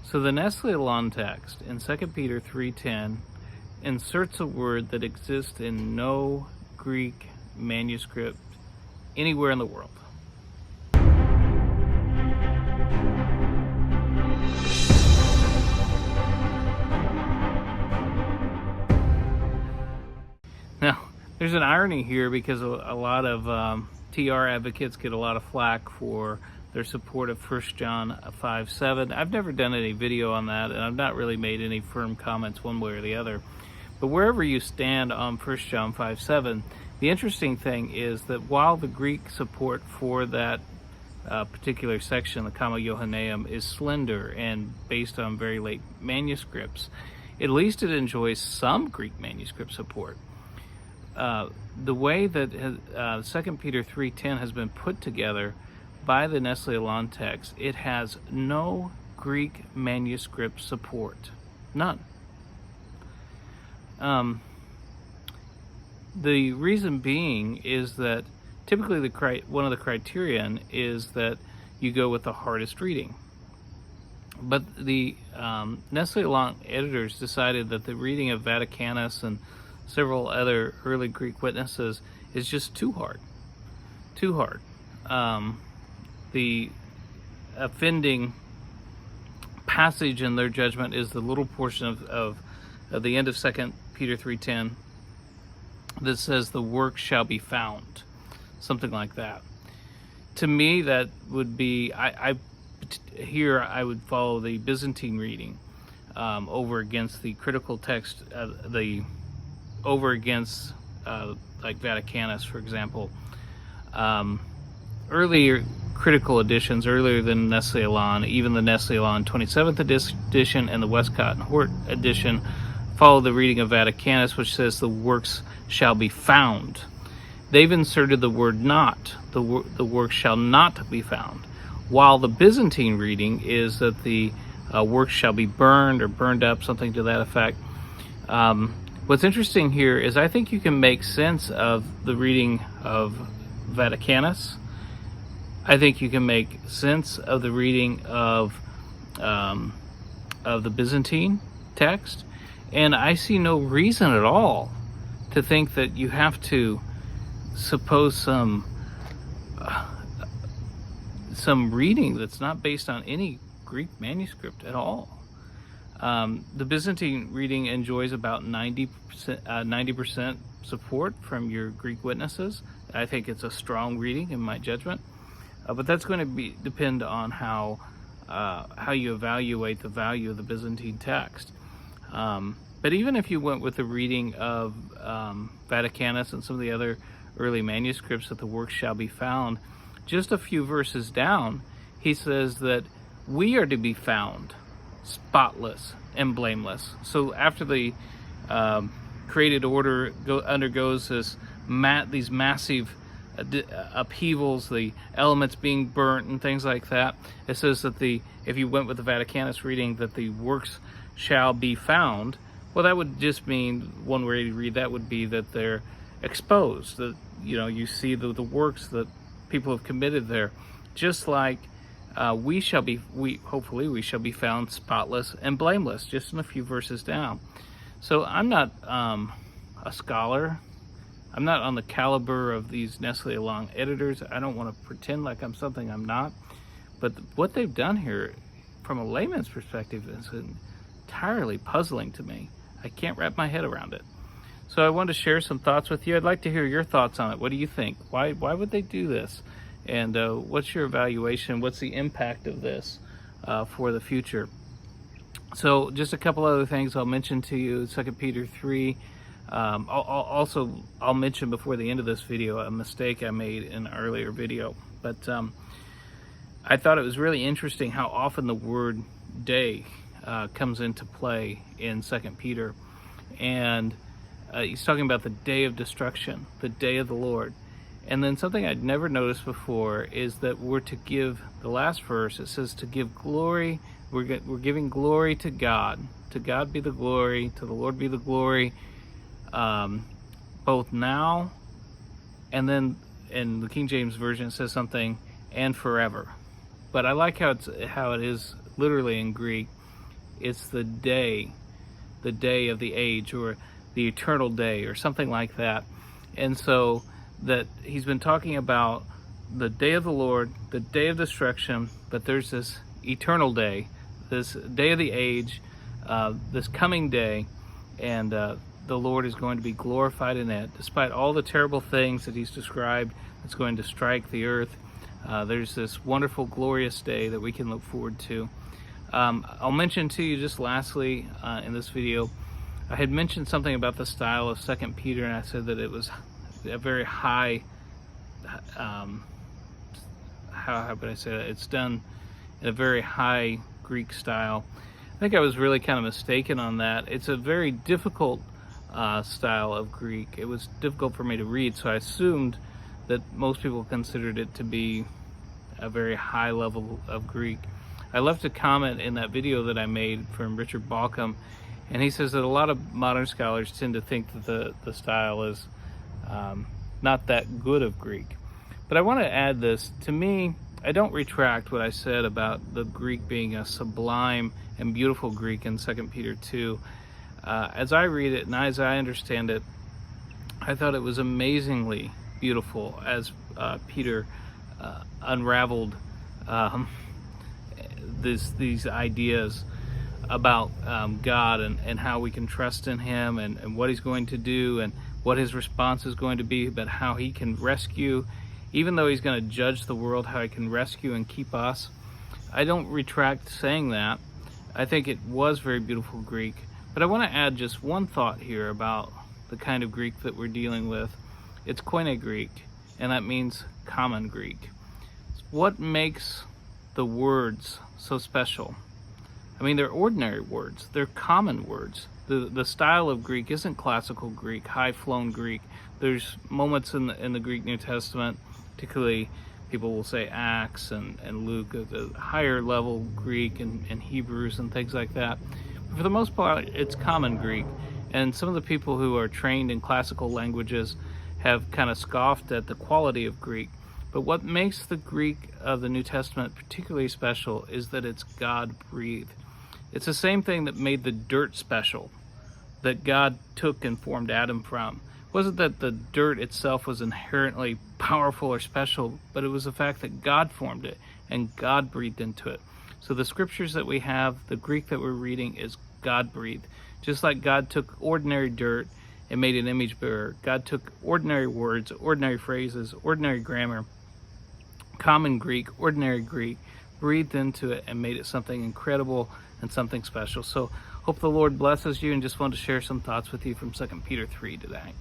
So the Nestle-Aland text in 2 Peter 3:10 inserts a word that exists in no Greek manuscript anywhere in the world. Now, there's an irony here because a lot of TR advocates get a lot of flack for their support of 1 John 5:7. I've never done any video on that, and I've not really made any firm comments one way or the other. But wherever you stand on 1 John 5:7, the interesting thing is that while the Greek support for that particular section, the Comma Johanneum, is slender and based on very late manuscripts, at least it enjoys some Greek manuscript support. The way that 2 Peter 3:10 has been put together by the Nestle-Aland text, it has no Greek manuscript support. None. The reason being is that typically one of the criterion is that you go with the hardest reading. But the Nestle-Aland editors decided that the reading of Vaticanus and several other early Greek witnesses is just too hard. Too hard. The offending passage in their judgment is the little portion of the end of 2 Peter 3:10 that says the work shall be found, something like that. To me, that would be, here I would follow the Byzantine reading over against the critical text, over against like Vaticanus, for example. Earlier critical editions, earlier than Nestle-Aland, even the Nestle-Aland 27th edition and the Westcott and Hort edition, follow the reading of Vaticanus, which says the works shall be found. They've inserted the word not, the work shall not be found, while the Byzantine reading is that the works shall be burned or burned up, something to that effect. What's interesting here is I think you can make sense of the reading of Vaticanus. I think you can make sense of the reading of the Byzantine text, and I see no reason at all to think that you have to suppose some reading that's not based on any Greek manuscript at all. The Byzantine reading enjoys about 90% support from your Greek witnesses. I think it's a strong reading in my judgment, but that's going to depend on how you evaluate the value of the Byzantine text. But even if you went with the reading of Vaticanus and some of the other early manuscripts that the work shall be found, just a few verses down, he says that we are to be found spotless and blameless. So after the created order undergoes these massive upheavals, the elements being burnt and things like that, it says that if you went with the Vaticanus reading, that the works shall be found. Well, that would just mean, one way to read that would be that they're exposed, that you see the works that people have committed there, just like hopefully we shall be found spotless and blameless, just in a few verses down. So I'm not a scholar. I'm not on the caliber of these Nestle-Aland editors. I don't want to pretend like I'm something I'm not. But what they've done here, from a layman's perspective, is entirely puzzling to me. I can't wrap my head around it. So I wanted to share some thoughts with you. I'd like to hear your thoughts on it. What do you think? Why would they do this? And what's your evaluation? What's the impact of this for the future? So just a couple other things I'll mention to you. 2 Peter 3. I'll mention before the end of this video a mistake I made in an earlier video. But I thought it was really interesting how often the word day comes into play in 2 Peter. And he's talking about the day of destruction, the day of the Lord. And then something I'd never noticed before is that we're to give, the last verse, it says to give glory. We're giving glory to God. To God be the glory, to the Lord be the glory, both now, and then in the King James Version it says something, and forever. But I like how it is literally in Greek. It's the day of the age, or the eternal day, or something like that. And so that he's been talking about the day of the Lord, the day of destruction, but there's this eternal day, this day of the age, this coming day, and the Lord is going to be glorified in it. Despite all the terrible things that he's described that's going to strike the earth, there's this wonderful, glorious day that we can look forward to. I'll mention to you just lastly in this video, I had mentioned something about the style of 2 Peter, and I said that it was a very high, how would I say that? It's done in a very high Greek style. I think I was really kind of mistaken on that. It's a very difficult style of Greek. It was difficult for me to read, so I assumed that most people considered it to be a very high level of Greek. I left a comment in that video that I made from Richard Balcom, and he says that a lot of modern scholars tend to think that the style is not that good of Greek. But I want to add this. To me, I don't retract what I said about the Greek being a sublime and beautiful Greek in 2 Peter 2. As I read it and as I understand it, I thought it was amazingly beautiful as Peter unraveled these ideas about God and how we can trust in him, and what he's going to do, and what his response is going to be, but how he can rescue, even though he's going to judge the world, how he can rescue and keep us. I don't retract saying that. I think it was very beautiful Greek, but I want to add just one thought here about the kind of Greek that we're dealing with. It's Koine Greek, and that means common Greek. What makes the words so special? I mean, they're ordinary words. They're common words. The style of Greek isn't classical Greek, high-flown Greek. There's moments in the Greek New Testament, particularly people will say Acts and Luke, the higher level Greek and Hebrews and things like that. But for the most part, it's common Greek. And some of the people who are trained in classical languages have kind of scoffed at the quality of Greek. But what makes the Greek of the New Testament particularly special is that it's God-breathed. It's the same thing that made the dirt special, that God took and formed Adam from. It wasn't that the dirt itself was inherently powerful or special, but it was the fact that God formed it and God breathed into it. So the scriptures that we have, the Greek that we're reading, is God-breathed. Just like God took ordinary dirt and made an image bearer, God took ordinary words, ordinary phrases, ordinary grammar, common Greek, ordinary Greek, breathed into it and made it something incredible and something special. So hope the Lord blesses you, and just wanted to share some thoughts with you from 2 Peter 3 today.